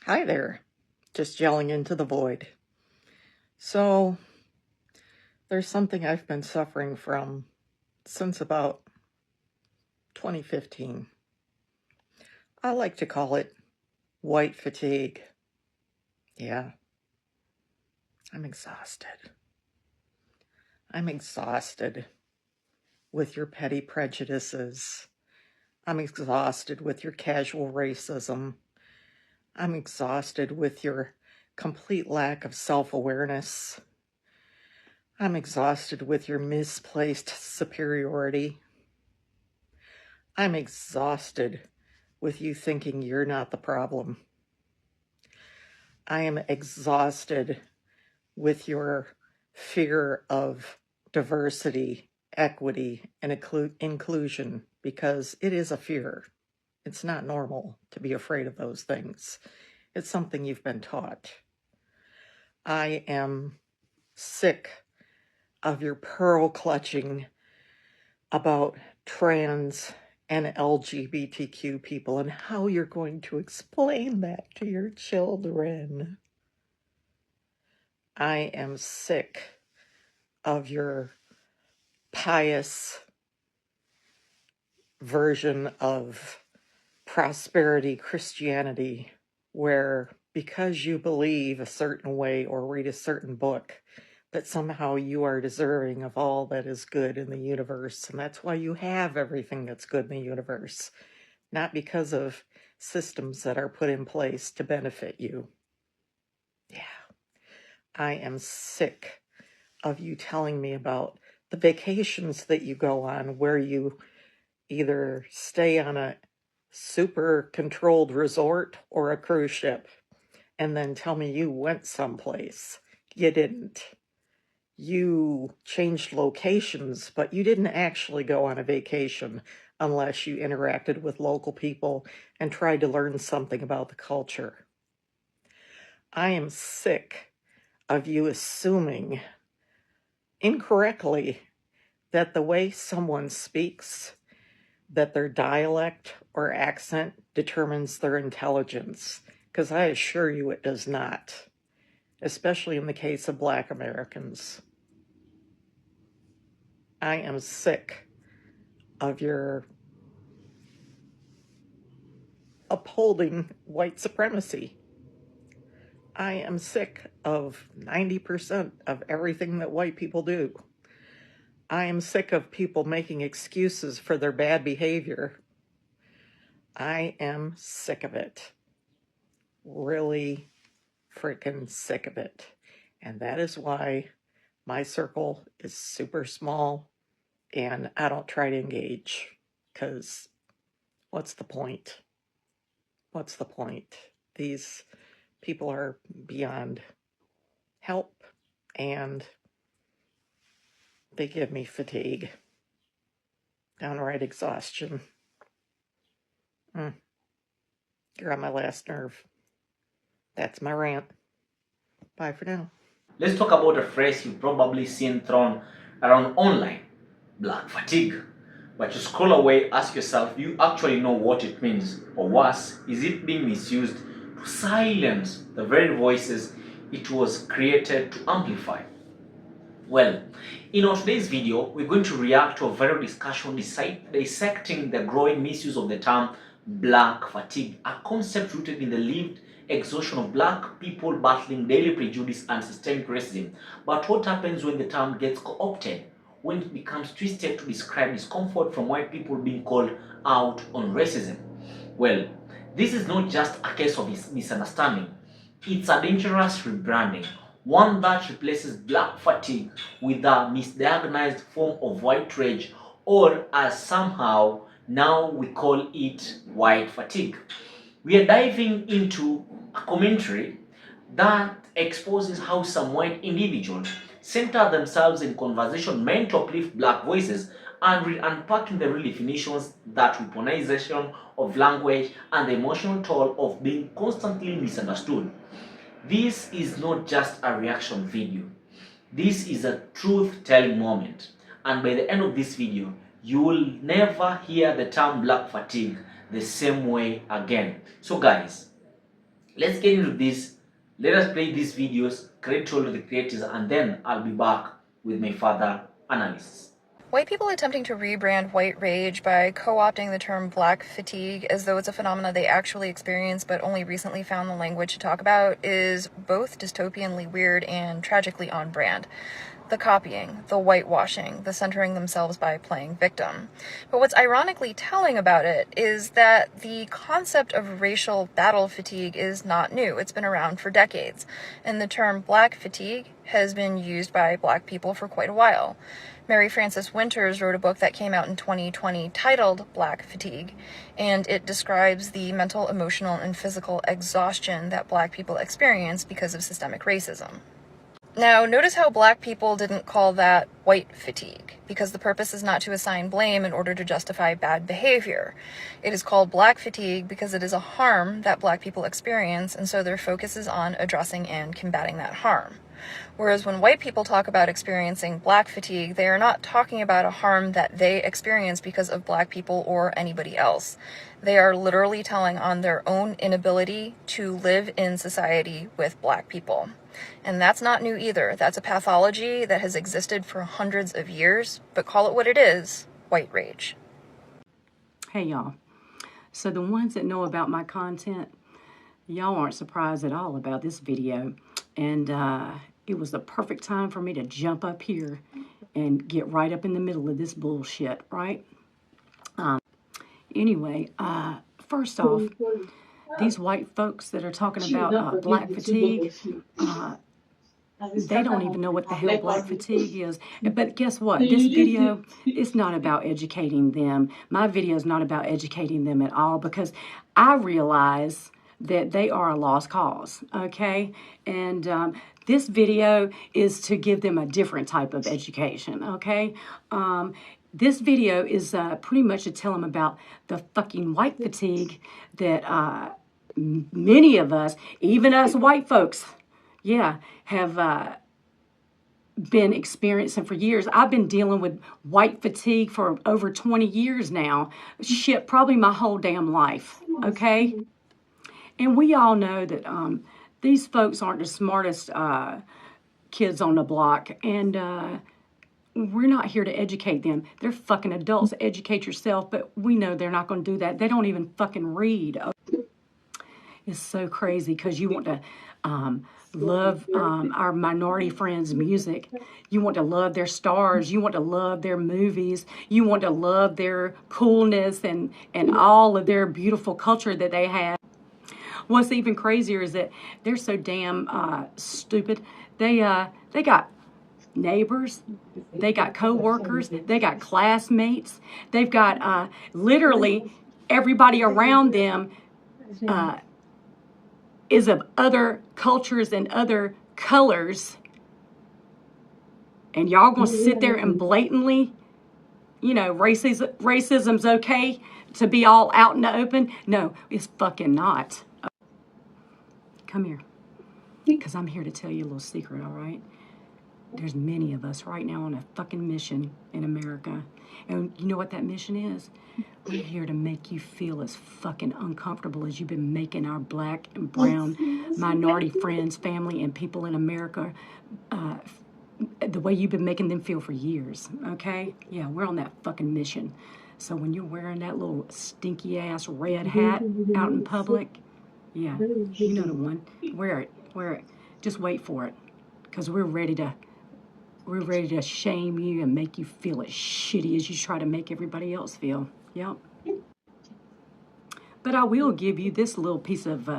Hi there, just yelling into the void. So, there's something I've been suffering from since about 2015. I like to call it white fatigue. Yeah, I'm exhausted. I'm exhausted with your petty prejudices. I'm exhausted with your casual racism. I'm exhausted with your complete lack of self-awareness. I'm exhausted with your misplaced superiority. I'm exhausted with you thinking you're not the problem. I am exhausted with your fear of diversity, equity, and inclusion, because it is a fear. It's not normal to be afraid of those things. It's something you've been taught. I am sick of your pearl clutching about trans and LGBTQ people and how you're going to explain that to your children. I am sick of your pious version of prosperity Christianity, where because you believe a certain way or read a certain book, that somehow you are deserving of all that is good in the universe. And that's why you have everything that's good in the universe, not because of systems that are put in place to benefit you. Yeah. I am sick of you telling me about the vacations that you go on where you either stay on a super controlled resort or a cruise ship and then tell me you went someplace. You didn't. You changed locations, but you didn't actually go on a vacation unless you interacted with local people and tried to learn something about the culture. I am sick of you assuming incorrectly that the way someone speaks, that their dialect or accent determines their intelligence, because I assure you it does not, especially in the case of Black Americans. I am sick of your upholding white supremacy. I am sick of 90% of everything that white people do. I am sick of people making excuses for their bad behavior. I am sick of it. Really freaking sick of it. And that is why my circle is super small and I don't try to engage, because what's the point? What's the point? These people are beyond help and they give me fatigue, downright exhaustion. You're on my last nerve. That's my rant. Bye for now. Let's talk about a phrase you've probably seen thrown around online, black fatigue. But you scroll away, ask yourself, do you actually know what it means? Or worse, is it being misused to silence the very voices it was created to amplify? Well, in our today's video, we're going to react to a viral discussion dissecting the growing misuse of the term black fatigue, a concept rooted in the lived exhaustion of black people battling daily prejudice and systemic racism. But what happens when the term gets co-opted? When it becomes twisted to describe discomfort from white people being called out on racism? Well, this is not just a case of misunderstanding. It's a dangerous rebranding, one that replaces black fatigue with a misdiagnosed form of white rage, or as somehow now we call it white fatigue. We are diving into a commentary that exposes how some white individuals center themselves in conversation meant to uplift black voices, and unpacking the real definitions, that weaponization of language and the emotional toll of being constantly misunderstood. This is not just a reaction video. This is a truth-telling moment. And by the end of this video, you will never hear the term black fatigue the same way again. So guys, Let's get into this. Let us play these videos, credit all to the creators, and then I'll be back with my further analysis. White people attempting to rebrand white rage by co-opting the term black fatigue as though it's a phenomenon they actually experience but only recently found the language to talk about is both dystopianly weird and tragically on brand. The copying, the whitewashing, the centering themselves by playing victim. But what's ironically telling about it is that the concept of racial battle fatigue is not new. It's been around for decades, and the term black fatigue has been used by black people for quite a while. Mary Frances Winters wrote a book that came out in 2020 titled Black Fatigue, and it describes the mental, emotional, and physical exhaustion that black people experience because of systemic racism. Now, notice how black people didn't call that white fatigue, because the purpose is not to assign blame in order to justify bad behavior. It is called black fatigue because it is a harm that black people experience, and so their focus is on addressing and combating that harm. Whereas when white people talk about experiencing black fatigue, they are not talking about a harm that they experience because of black people or anybody else. They are literally telling on their own inability to live in society with black people. And that's not new either. That's a pathology that has existed for hundreds of years, but call it what it is, white rage. Hey y'all, so the ones that know about my content, y'all aren't surprised at all about this video, and it was the perfect time for me to jump up here and get right up in the middle of this bullshit, right? Anyway, first off, these white folks that are talking about black fatigue, they don't even know what the hell black fatigue is. But guess what? This video is not about educating them. My video is not about educating them at all, because I realize that they are a lost cause, okay? And this video is to give them a different type of education, okay? This video is pretty much to tell them about the fucking white fatigue that many of us, even us white folks, yeah, have been experiencing for years. I've been dealing with white fatigue for over 20 years now. Shit, probably my whole damn life, okay? And we all know that these folks aren't the smartest kids on the block, and we're not here to educate them. They're fucking adults. Educate yourself, but we know they're not going to do that. They don't even fucking read. It's so crazy because you want to love our minority friends' music. You want to love their stars. You want to love their movies. You want to love their coolness and all of their beautiful culture that they have. What's even crazier is that they're so damn stupid. They got neighbors, they got co-workers, they got classmates, they've got literally everybody around them is of other cultures and other colors, and y'all gonna sit there and blatantly, you know, racism's okay to be all out in the open? No, it's fucking not. Come here, because I'm here to tell you a little secret, all right? There's many of us right now on a fucking mission in America. And you know what that mission is? We're here to make you feel as fucking uncomfortable as you've been making our black and brown minority friends, family, and people in America, the way you've been making them feel for years, okay? Yeah, we're on that fucking mission. So when you're wearing that little stinky ass red hat out in public, yeah, you know the one. Wear it. Just wait for it, because we're ready to shame you and make you feel as shitty as you try to make everybody else feel. Yep. But I will give you this little piece of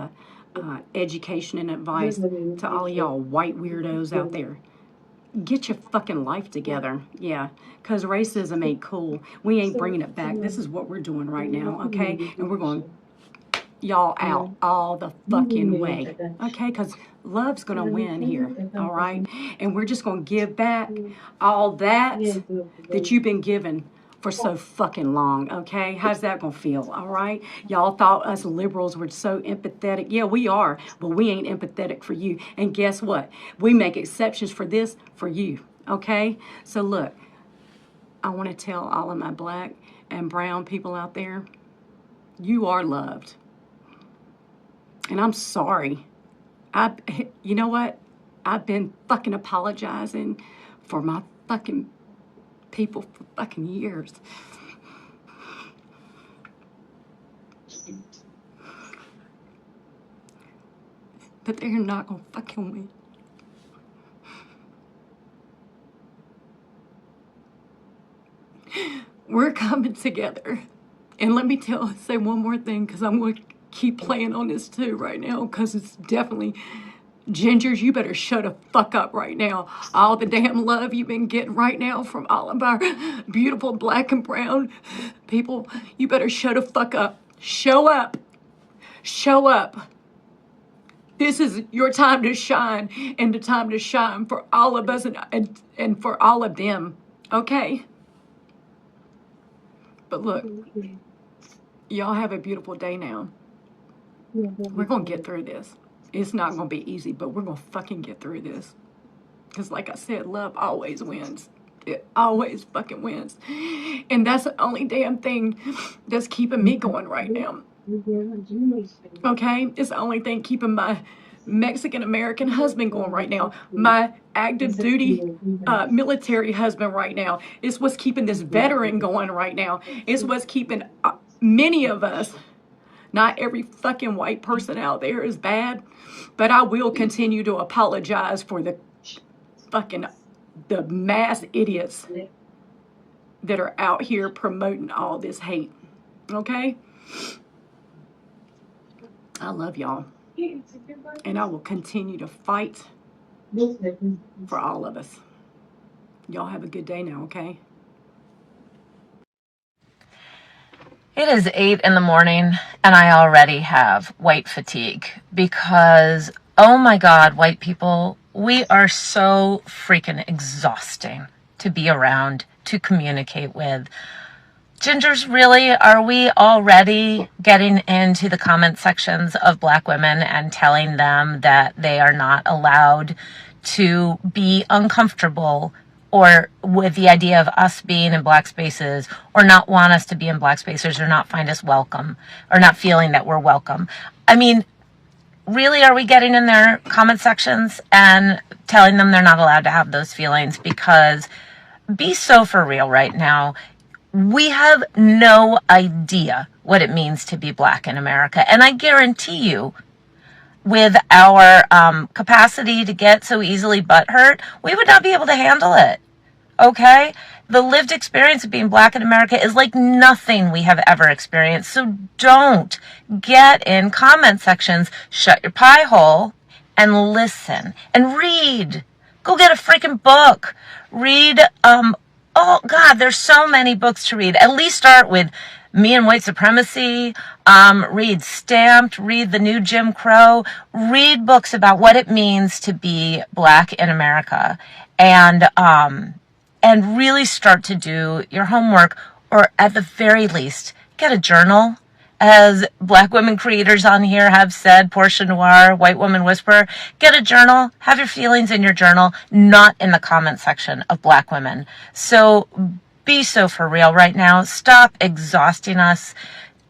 education and advice to all y'all white weirdos out there. Get your fucking life together. Yeah, because racism ain't cool. We ain't bringing it back. This is what we're doing right now, okay? And we're going y'all out all the fucking way, okay? Because love's gonna win here, all right? And we're just gonna give back all that you've been given for so fucking long, okay? How's that gonna feel, all right? Y'all thought us liberals were so empathetic. Yeah, we are, but we ain't empathetic for you. And guess what? We make exceptions for this for you, okay? So look, I want to tell all of my black and brown people out there, you are loved. And I'm sorry. You know what? I've been fucking apologizing for my fucking people for fucking years. But they're not gonna fucking win. We're coming together. And let me say one more thing, because I'm going to keep playing on this too right now, because it's definitely, Gingers, you better shut the fuck up right now. All the damn love you've been getting right now from all of our beautiful black and brown people, you better shut the fuck up. Show up. Show up. This is your time to shine, and the time to shine for all of us and for all of them, okay? But look, y'all have a beautiful day now. We're going to get through this. It's not going to be easy, but we're going to fucking get through this. Because like I said, love always wins. It always fucking wins. And that's the only damn thing that's keeping me going right now. Okay? It's the only thing keeping my Mexican-American husband going right now. My active duty military husband right now. It's what's keeping this veteran going right now. It's what's keeping many of us. Not every fucking white person out there is bad, but I will continue to apologize for the mass idiots that are out here promoting all this hate. Okay? I love y'all. And I will continue to fight for all of us. Y'all have a good day now, okay? It is 8 in the morning and I already have white fatigue because, oh my God, white people, we are so freaking exhausting to be around, to communicate with. Gingers, really, are we already getting into the comment sections of black women and telling them that they are not allowed to be uncomfortable or with the idea of us being in black spaces, or not want us to be in black spaces, or not find us welcome, or not feeling that we're welcome? I mean, really, are we getting in their comment sections and telling them they're not allowed to have those feelings? Because be so for real right now. We have no idea what it means to be black in America. And I guarantee you, with our capacity to get so easily butthurt, we would not be able to handle it. Okay? The lived experience of being black in America is like nothing we have ever experienced. So don't get in comment sections, shut your pie hole, and listen and read. Go get a freaking book. Read, oh God, there's so many books to read. At least start with Me and White Supremacy, read Stamped, read The New Jim Crow, read books about what it means to be black in America, and really start to do your homework, or at the very least, get a journal. As black women creators on here have said, Portia Noir, White Woman Whisperer, get a journal, have your feelings in your journal, not in the comment section of black women. So be so for real right now. Stop exhausting us.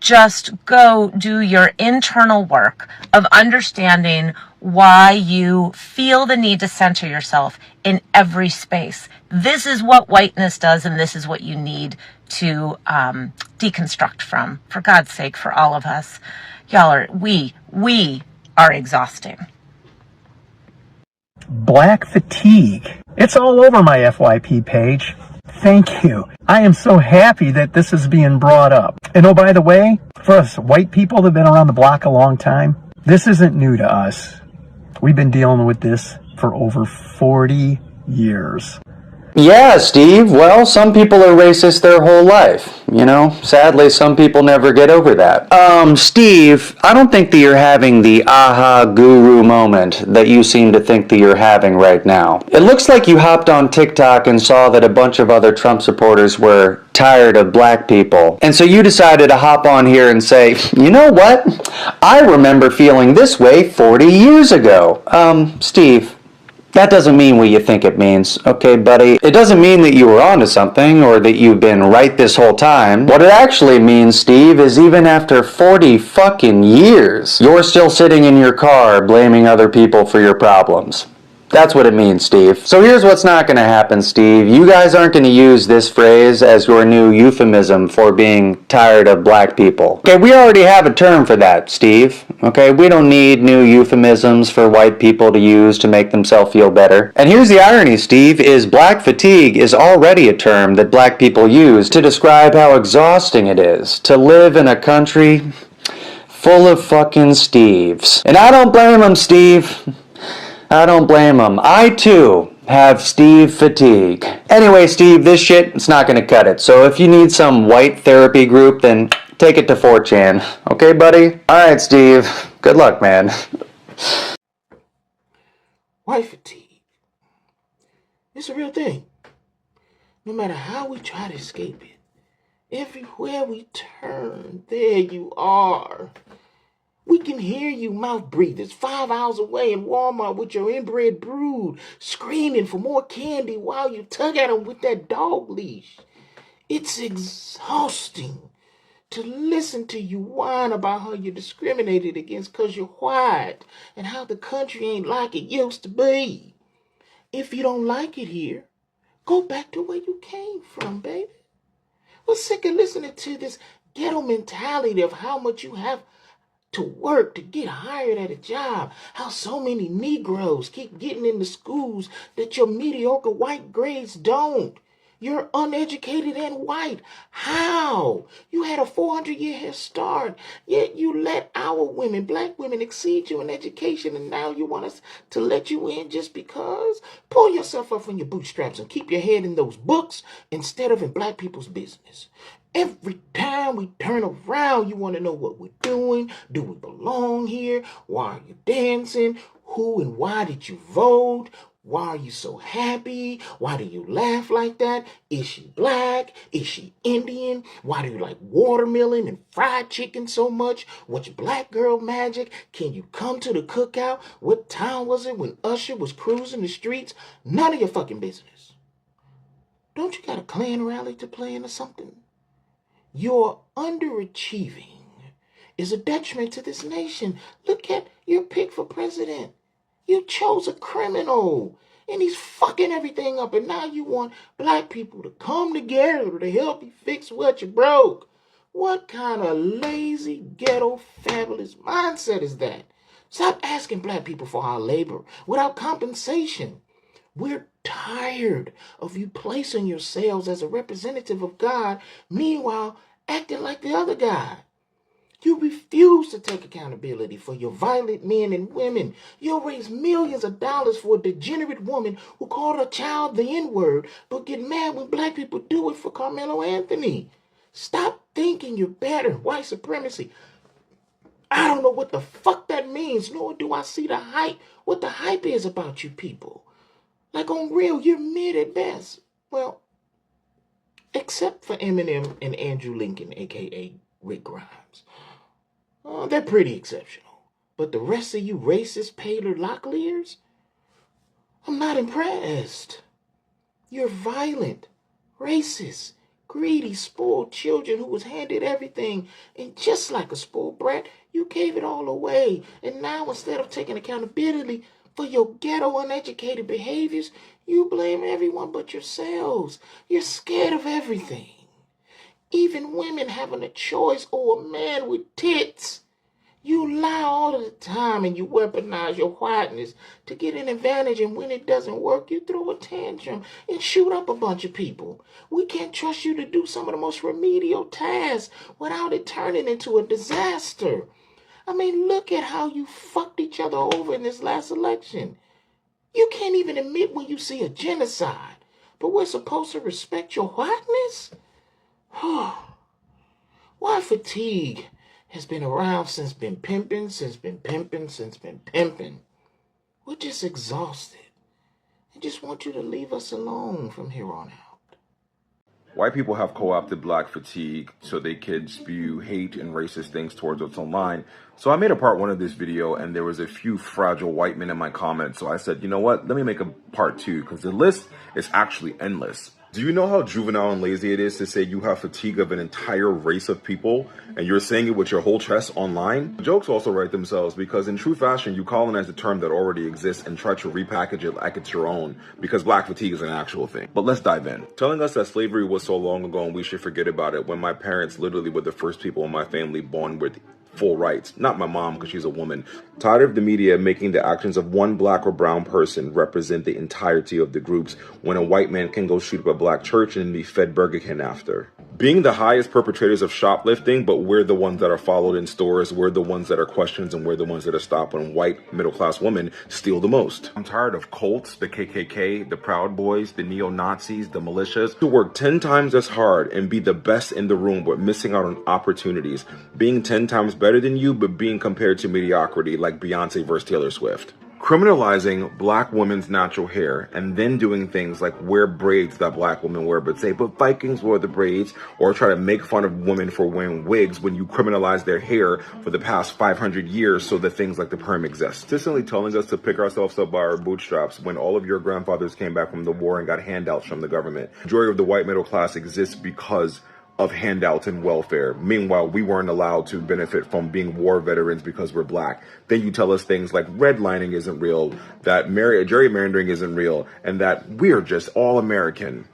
Just go do your internal work of understanding why you feel the need to center yourself in every space. This is what whiteness does, and this is what you need to deconstruct from. For God's sake, for all of us. Y'all are, we are exhausting. Black fatigue. It's all over my FYP page. Thank you. I am so happy that this is being brought up. And oh, by the way, for us white people that have been around the block a long time, this isn't new to us. We've been dealing with this for over 40 years. Yeah, Steve. Well, some people are racist their whole life. You know, sadly, some people never get over that. Steve, I don't think that you're having the aha guru moment that you seem to think that you're having right now. It looks like you hopped on TikTok and saw that a bunch of other Trump supporters were tired of black people. And so you decided to hop on here and say, you know what? I remember feeling this way 40 years ago. Steve, That doesn't mean what you think it means, okay, buddy? It doesn't mean that you were onto something or that you've been right this whole time. What it actually means, Steve, is even after 40 fucking years, you're still sitting in your car blaming other people for your problems. That's what it means, Steve. So here's what's not going to happen, Steve. You guys aren't going to use this phrase as your new euphemism for being tired of black people. Okay, we already have a term for that, Steve. Okay, we don't need new euphemisms for white people to use to make themselves feel better. And here's the irony, Steve, is black fatigue is already a term that black people use to describe how exhausting it is to live in a country full of fucking Steves. And I don't blame them, Steve. I don't blame them. I, too, have Steve fatigue. Anyway, Steve, this shit, it's not gonna cut it. So if you need some white therapy group, then take it to 4chan. Okay, buddy? Alright, Steve. Good luck, man. White fatigue. It's a real thing. No matter how we try to escape it, everywhere we turn, there you are. We can hear you mouth breathers 5 hours away in Walmart with your inbred brood screaming for more candy while you tug at them with that dog leash. It's exhausting to listen to you whine about how you're discriminated against because you're white and how the country ain't like it used to be. If you don't like it here, go back to where you came from, baby. We're sick of listening to this ghetto mentality of how much you have to work to get hired at a job, how so many Negroes keep getting into schools that your mediocre white grades don't. You're uneducated and white. How? You had a 400-year head start, yet you let our women, black women, exceed you in education, and now you want us to let you in just because? Pull yourself up from your bootstraps and keep your head in those books instead of in black people's business. Every time we turn around, you want to know what we're doing. Do we belong here? Why are you dancing? Who and why did you vote? Why are you so happy? Why do you laugh like that? Is she black? Is she Indian? Why do you like watermelon and fried chicken so much? What's black girl magic? Can you come to the cookout? What time was it when Usher was cruising the streets? None of your fucking business. Don't you got a Klan rally to plan or something? Your underachieving is a detriment to this nation. Look at your pick for president. You chose a criminal, and he's fucking everything up, and now you want black people to come together to help you fix what you broke. What kind of lazy, ghetto, fabulous mindset is that? Stop asking black people for our labor without compensation. We're tired of you placing yourselves as a representative of God, meanwhile acting like the other guy. You refuse to take accountability for your violent men and women. You'll raise millions of dollars for a degenerate woman who called her child the N-word, but get mad when black people do it for Carmelo Anthony. Stop thinking you're better. White supremacy. I don't know what the fuck that means, nor do I see the hype, what the hype is about you people. Like on real, you're mid at best. Well, except for Eminem and Andrew Lincoln, a.k.a. Rick Grimes. They're pretty exceptional. But the rest of you racist Paler Locklears, I'm not impressed. You're violent, racist, greedy, spoiled children who was handed everything. And just like a spoiled brat, you gave it all away. And now instead of taking accountability for your ghetto uneducated behaviors, you blame everyone but yourselves. You're scared of everything. Even women having a choice or a man with tits. You lie all of the time and you weaponize your whiteness to get an advantage, and when it doesn't work, you throw a tantrum and shoot up a bunch of people. We can't trust you to do some of the most remedial tasks without it turning into a disaster. I mean, look at how you fucked each other over in this last election. You can't even admit when you see a genocide, but we're supposed to respect your whiteness? Why fatigue has been around since been pimping. We're just exhausted. I just want you to leave us alone from here on out. White people have co-opted black fatigue so they could spew hate and racist things towards us online. So I made a part 1 of this video, and there was a few fragile white men in my comments. So I said, you know what? Let me make a part 2, because the list is actually endless. Do you know how juvenile and lazy it is to say you have fatigue of an entire race of people, and you're saying it with your whole chest online? The jokes also write themselves, because in true fashion, you colonize a term that already exists and try to repackage it like it's your own, because black fatigue is an actual thing. But let's dive in. Telling us that slavery was so long ago and we should forget about it, when my parents literally were the first people in my family born with full rights. Not my mom, because she's a woman. Tired of the media making the actions of one black or brown person represent the entirety of the groups, when a white man can go shoot up a black church and be fed Burger King after. Being the highest perpetrators of shoplifting, but we're the ones that are followed in stores, we're the ones that are questioned, and we're the ones that are stopped when white middle-class women steal the most. I'm tired of cults, the KKK, the Proud Boys, the neo-Nazis, the militias, who work 10 times as hard and be the best in the room, but missing out on opportunities, being 10 times better than you, but being compared to mediocrity like Beyonce versus Taylor Swift. Criminalizing black women's natural hair and then doing things like wear braids that black women wear, but say, but Vikings wore the braids, or try to make fun of women for wearing wigs when you criminalize their hair for the past 500 years so that things like the perm exist. Consistently telling us to pick ourselves up by our bootstraps when all of your grandfathers came back from the war and got handouts from the government. The majority of the white middle class exists because of handouts and welfare. Meanwhile, we weren't allowed to benefit from being war veterans because we're black. Then you tell us things like redlining isn't real, that gerrymandering isn't real, and that we're just all American,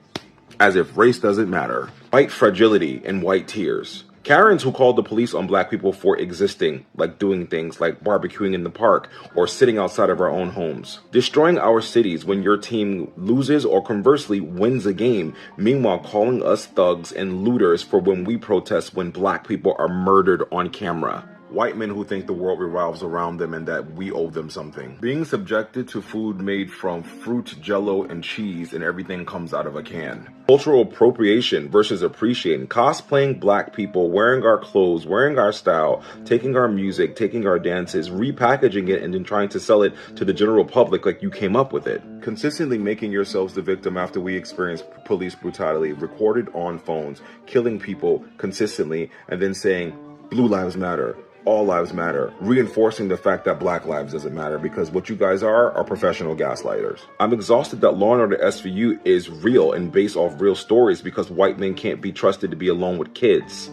as if race doesn't matter. White fragility and white tears. Karens who called the police on black people for existing, like doing things like barbecuing in the park or sitting outside of our own homes. Destroying our cities when your team loses or conversely wins a game, meanwhile calling us thugs and looters for when we protest when black people are murdered on camera. White men who think the world revolves around them and that we owe them something. Being subjected to food made from fruit, jello, and cheese, and everything comes out of a can. Cultural appropriation versus appreciating. Cosplaying black people, wearing our clothes, wearing our style, taking our music, taking our dances, repackaging it, and then trying to sell it to the general public like you came up with it. Consistently making yourselves the victim after we experience police brutality, recorded on phones, killing people consistently, and then saying, Blue Lives Matter. All lives matter, reinforcing the fact that black lives doesn't matter, because what you guys are professional gaslighters. I'm exhausted that Law & Order SVU is real and based off real stories because white men can't be trusted to be alone with kids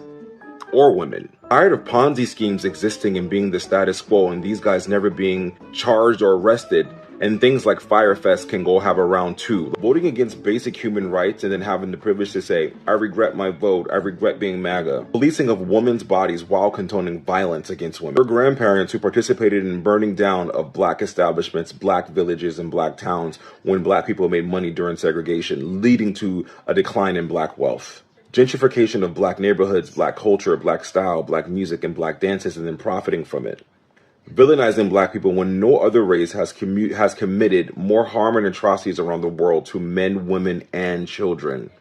or women. Tired of Ponzi schemes existing and being the status quo and these guys never being charged or arrested, and things like Firefest can go have a round 2. Voting against basic human rights and then having the privilege to say, I regret my vote, I regret being MAGA. Policing of women's bodies while condoning violence against women. Your grandparents who participated in burning down of black establishments, black villages, and black towns when black people made money during segregation, leading to a decline in black wealth. Gentrification of black neighborhoods, black culture, black style, black music, and black dances, and then profiting from it. Villainizing black people when no other race has committed more harm and atrocities around the world to men, women, and children.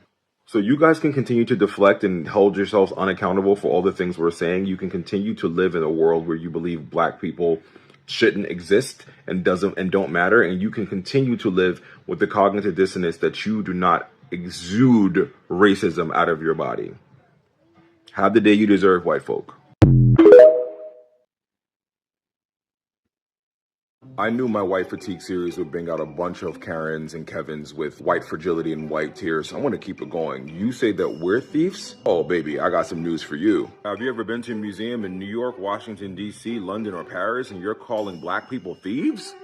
So you guys can continue to deflect and hold yourselves unaccountable for all the things we're saying. You can continue to live in a world where you believe black people shouldn't exist and don't matter, and you can continue to live with the cognitive dissonance that you do not exude racism out of your body. Have the day you deserve, white folk. I knew my white fatigue series would bring out a bunch of Karens and Kevins with white fragility and white tears. I want to keep it going. You say that we're thieves? Oh, baby, I got some news for you. Have you ever been to a museum in New York, Washington, D.C., London, or Paris, and you're calling black people thieves?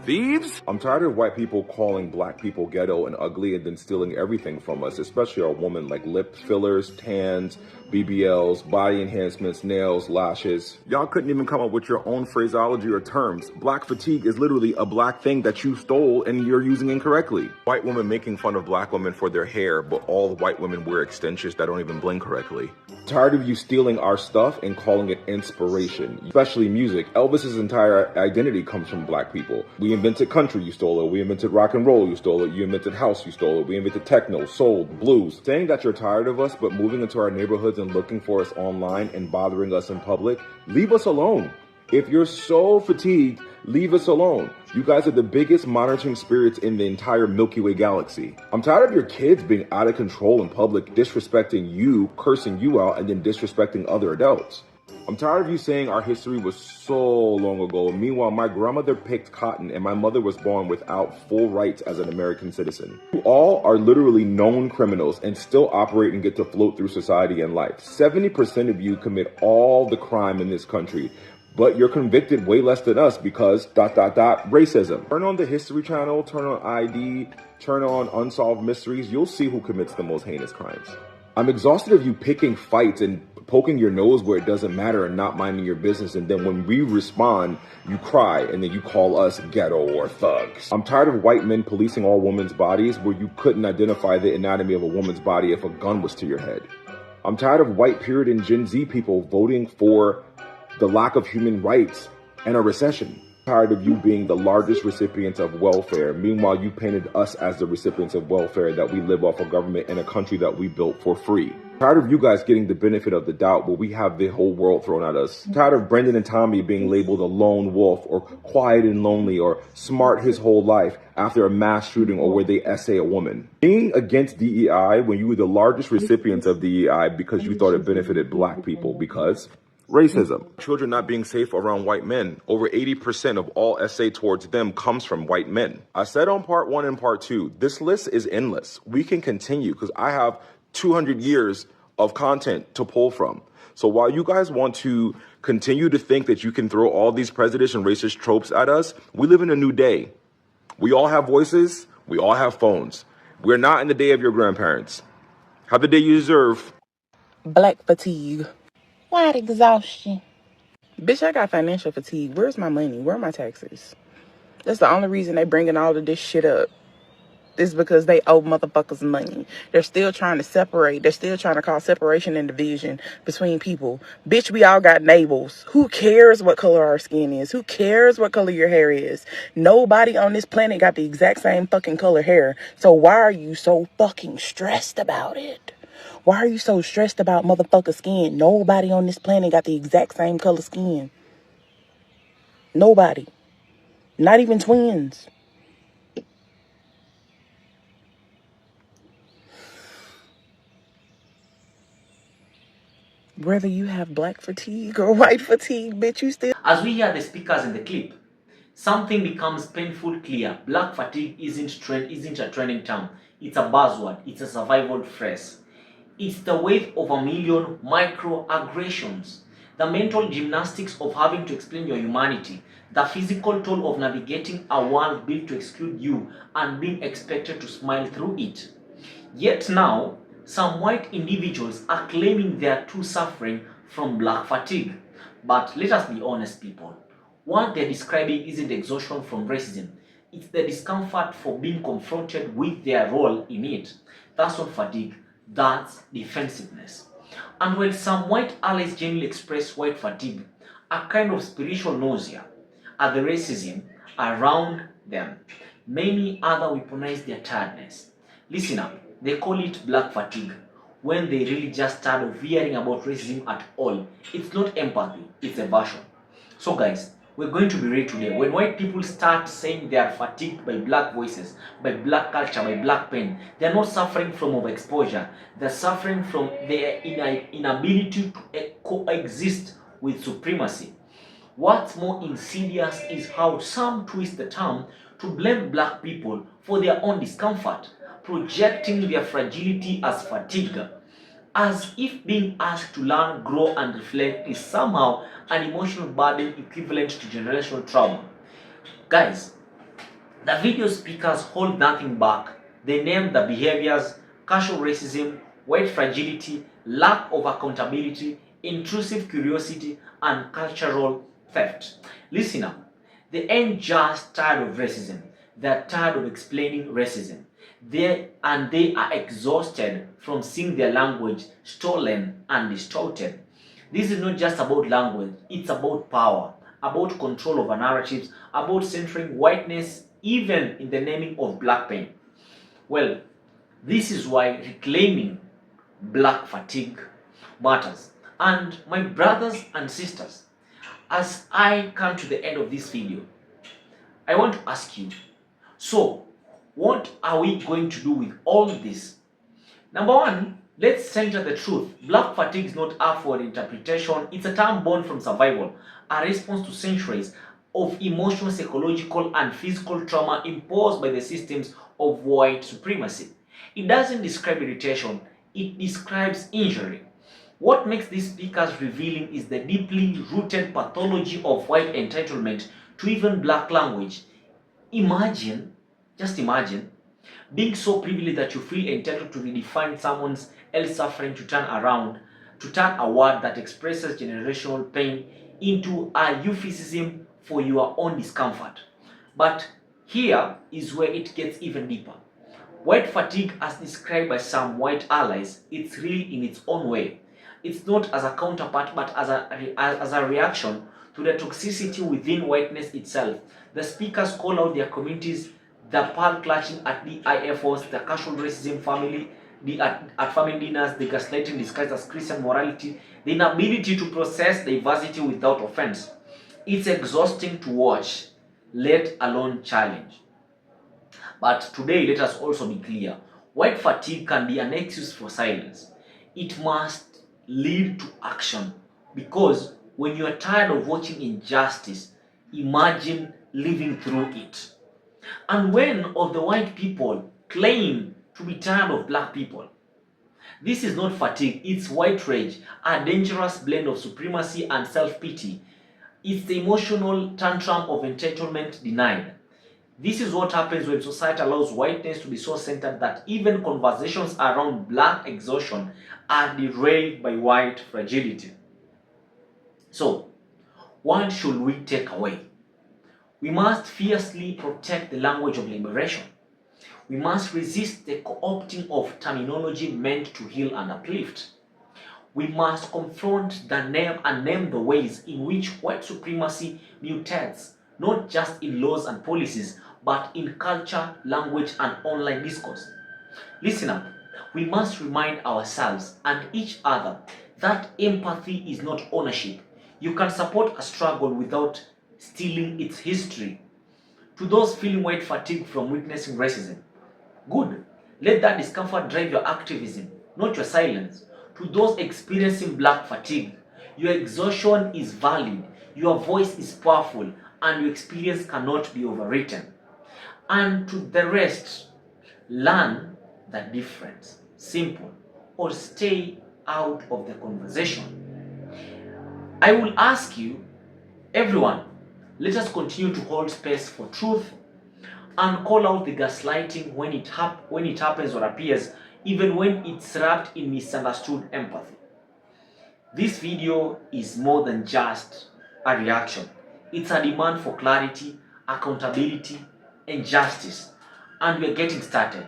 Thieves? I'm tired of white people calling black people ghetto and ugly and then stealing everything from us, especially our women, like lip fillers, tans, BBLs, body enhancements, nails, lashes. Y'all couldn't even come up with your own phraseology or terms. Black fatigue is literally a black thing that you stole and you're using incorrectly. White women making fun of black women for their hair, but all white women wear extensions that don't even blend correctly. Tired of you stealing our stuff and calling it inspiration, especially music. Elvis's entire identity comes from black people. We invented country, you stole it. We invented rock and roll, you stole it. You invented house, you stole it. We invented techno, soul, blues. Saying that you're tired of us, but moving into our neighborhoods and looking for us online and bothering us in public, leave us alone. If you're so fatigued Leave us alone. You guys are the biggest monitoring spirits in the entire Milky Way galaxy. I'm tired of your kids being out of control in public, disrespecting you, cursing you out, and then disrespecting other adults. I'm tired of you saying our history was so long ago. Meanwhile, my grandmother picked cotton and my mother was born without full rights as an American citizen. You all are literally known criminals and still operate and get to float through society and life. 70% of you commit all the crime in this country, but you're convicted way less than us because ... racism. Turn on the History Channel, turn on ID, turn on Unsolved Mysteries. You'll see who commits the most heinous crimes. I'm exhausted of you picking fights and poking your nose where it doesn't matter and not minding your business, and then when we respond, you cry and then you call us ghetto or thugs. I'm tired of white men policing all women's bodies where you couldn't identify the anatomy of a woman's body if a gun was to your head. I'm tired of white period and Gen Z people voting for the lack of human rights and a recession. Tired of you being the largest recipients of welfare. Meanwhile, you painted us as the recipients of welfare, that we live off of government in a country that we built for free. Tired of you guys getting the benefit of the doubt where we have the whole world thrown at us. Tired of Brendan and Tommy being labeled a lone wolf or quiet and lonely or smart his whole life after a mass shooting or where they essay a woman. Being against DEI when you were the largest recipients of DEI because you thought it benefited black people because racism. Children not being safe around white men. Over 80% of all essay towards them comes from white men. I said on part 1 and part 2, this list is endless. We can continue because I have 200 years of content to pull from. So while you guys want to continue to think that you can throw all these prejudice and racist tropes at us, we live in a new day. We all have voices. We all have phones. We're not in the day of your grandparents. Have the day you deserve. Black fatigue. What exhaustion? Bitch, I got financial fatigue. Where's my money? Where are my taxes? That's the only reason they bringing all of this shit up. Is because they owe motherfuckers money. They're still trying to separate. They're still trying to cause separation and division between people. Bitch, we all got navels. Who cares what color our skin is? Who cares what color your hair is? Nobody on this planet got the exact same fucking color hair. So why are you so fucking stressed about it? Why are you so stressed about motherfucker skin? Nobody on this planet got the exact same color skin. Nobody. Not even twins. Whether you have black fatigue or white fatigue, bitch, you still... As we hear the speakers in the clip, something becomes painfully clear. Black fatigue isn't a trending term. It's a buzzword. It's a survival phrase. It's the weight of a million microaggressions. The mental gymnastics of having to explain your humanity. The physical toll of navigating a world built to exclude you and being expected to smile through it. Yet now, some white individuals are claiming they are too suffering from black fatigue. But let us be honest, people. What they're describing isn't exhaustion from racism. It's the discomfort for being confronted with their role in it. That's not fatigue. That's defensiveness. And while some white allies generally express white fatigue, a kind of spiritual nausea at the racism around them, many others weaponize their tiredness. Listen up, they call it black fatigue when they really just tired of hearing about racism at all. It's not empathy, it's aversion. So guys, we're going to be real today. When white people start saying they are fatigued by black voices, by black culture, by black pain, they're not suffering from overexposure. They're suffering from their inability to coexist with supremacy. What's more insidious is how some twist the term to blame black people for their own discomfort, projecting their fragility as fatigue, as if being asked to learn, grow, and reflect is somehow an emotional burden equivalent to generational trauma. Guys, the video speakers hold nothing back. They name the behaviors: casual racism, white fragility, lack of accountability, intrusive curiosity, and cultural theft. Listen up. They ain't just tired of racism. They're tired of explaining racism. They are exhausted from seeing their language stolen and distorted. This is not just about language, it's about power, about control over narratives, about centering whiteness even in the naming of black pain. Well, this is why reclaiming black fatigue matters. And my brothers and sisters, as I come to the end of this video, I want to ask you, so what are we going to do with all this? Number one, let's center the truth. Black fatigue is not up for interpretation. It's a term born from survival, a response to centuries of emotional, psychological, and physical trauma imposed by the systems of white supremacy. It doesn't describe irritation, it describes injury. What makes these speakers revealing is the deeply rooted pathology of white entitlement to even black language. Imagine, just imagine, being so privileged that you feel entitled to redefine someone else's suffering to turn a word that expresses generational pain into a euphemism for your own discomfort. But here is where it gets even deeper. White fatigue, as described by some white allies, it's really in its own way. It's not as a counterpart, but as a reaction to the toxicity within whiteness itself. The speakers call out their communities, the pearl clutching at the IFOs, the casual racism at family dinners, the gaslighting disguised as Christian morality, the inability to process diversity without offense. It's exhausting to watch, let alone challenge. But today, let us also be clear. White fatigue can be an excuse for silence. It must lead to action. Because when you are tired of watching injustice, imagine living through it. And when of the white people claim to be tired of black people, this is not fatigue, it's white rage, a dangerous blend of supremacy and self-pity. It's the emotional tantrum of entitlement denied. This is what happens when society allows whiteness to be so centered that even conversations around black exhaustion are derailed by white fragility. So, what should we take away? We must fiercely protect the language of liberation. We must resist the co-opting of terminology meant to heal and uplift. We must confront and name the ways in which white supremacy mutates, not just in laws and policies, but in culture, language, and online discourse. Listen up. We must remind ourselves and each other that empathy is not ownership. You can support a struggle without stealing its history. To those feeling white fatigue from witnessing racism, good. Let that discomfort drive your activism, not your silence. To those experiencing black fatigue, your exhaustion is valid, your voice is powerful, and your experience cannot be overwritten. And to the rest, learn the difference. Simple. Or stay out of the conversation. I will ask you, everyone, let us continue to hold space for truth and call out the gaslighting when it happens or appears, even when it's wrapped in misunderstood empathy. This video is more than just a reaction. It's a demand for clarity, accountability, and justice. And we're getting started.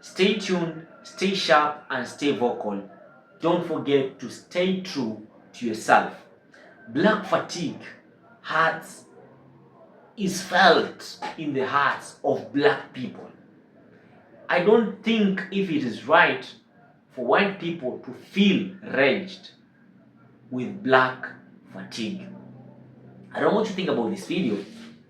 Stay tuned, stay sharp, and stay vocal. Don't forget to stay true to yourself. Black fatigue is felt in the hearts of black people. I don't think if it is right for white people to feel raged with black fatigue. I don't want you to think about this video,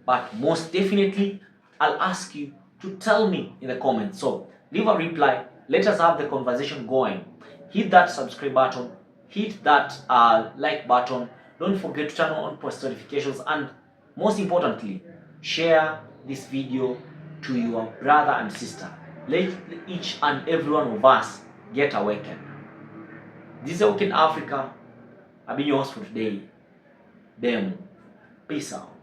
but most definitely I'll ask you to tell me in the comments. So leave a reply, let us have the conversation going. Hit that subscribe button, hit that like button. Don't forget to turn on post notifications, and most importantly, share this video to your brother and sister. Let each and every one of us get awakened. This is Awaken Africa. I've been your host for today. Peace out.